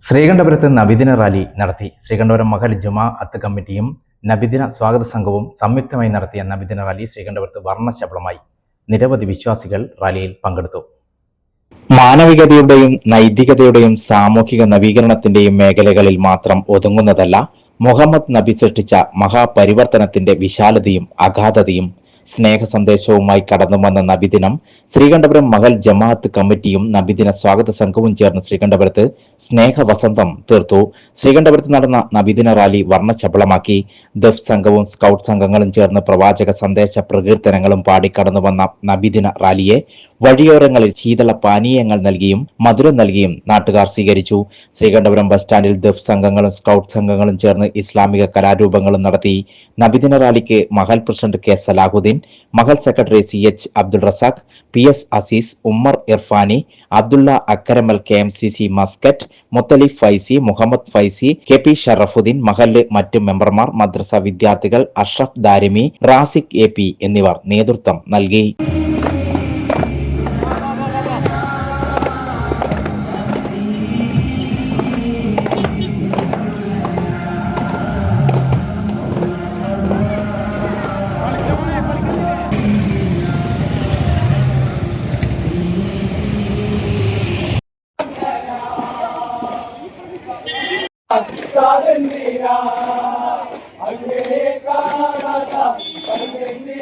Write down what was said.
ശ്രീകണ്ഠപുരത്ത് നബിദിന rally നടത്തി. ശ്രീകണ്ഠപുരം മഹൽ ജുമാഅത്ത് കമ്മിറ്റിയും നബിദിന സ്വാഗത സംഘവും സംയുക്തമായി നടത്തിയ നബിദിന റാലി ശ്രീകണ്ഠപുരത്ത് വർണ്ണശബളമായി. നിരവധി വിശ്വാസികൾ റാലിയിൽ പങ്കെടുത്തു. മാനവികതയുടെയും നൈതികതയുടെയും സാമൂഹിക നവീകരണത്തിന്റെയും മേഖലകളിൽ മാത്രം ഒതുങ്ങുന്നതല്ല മുഹമ്മദ് നബി സൃഷ്ടിച്ച മഹാപരിവർത്തനത്തിന്റെ വിശാലതയും അഗാധതയും. സ്നേഹ സന്ദേശവുമായി കടന്നുവന്ന നബിദിനം ശ്രീകണ്ഠപുരം മഹൽ ജമാഅത്ത് കമ്മിറ്റിയും നബിദിന സ്വാഗത സംഘവും ചേർന്ന് ശ്രീകണ്ഠപുരത്ത് സ്നേഹവസന്തം തീർത്തു. ശ്രീകണ്ഠപുരത്ത് നടന്ന നബിദിന റാലി വർണ്ണശബളമാക്കി. ദഫ് സംഘവും സ്കൗട്ട് സംഘങ്ങളും ചേർന്ന് പ്രവാചക സന്ദേശ പ്രകീർത്തനങ്ങളും പാടിക്കടന്നു വന്ന നബിദിന റാലിയെ വഴിയോരങ്ങളിൽ ശീതള പാനീയങ്ങൾ നൽകിയും മധുരം നൽകിയും നാട്ടുകാർ സ്വീകരിച്ചു. ശ്രീകണ്ഠപുരം ബസ് സ്റ്റാൻഡിൽ ദഫ് സംഘങ്ങളും സ്കൗട്ട് സംഘങ്ങളും ചേർന്ന് ഇസ്ലാമിക കലാരൂപങ്ങളും നടത്തി. നബിദിന റാലിക്ക് മഹൽ പ്രസിഡന്റ് കെ സലാഹുദ്ദീൻ, മഹൽ secretary CH Abdul Razak, PS Aziz, Ummer Irfani, Abdullah Akkaramal, KMCC Muscat, Muthalif Faizi, Muhammad Faizi, KP Sharafuddin, മഹല് മറ്റ് മെമ്പർമാർ, മദ്രസ വിദ്യാർത്ഥികൾ, അഷ്റഫ് ദാരിമി, റാസിഖ് AP എന്നിവർ നേതൃത്വം നൽകി. Agni Karata, Agni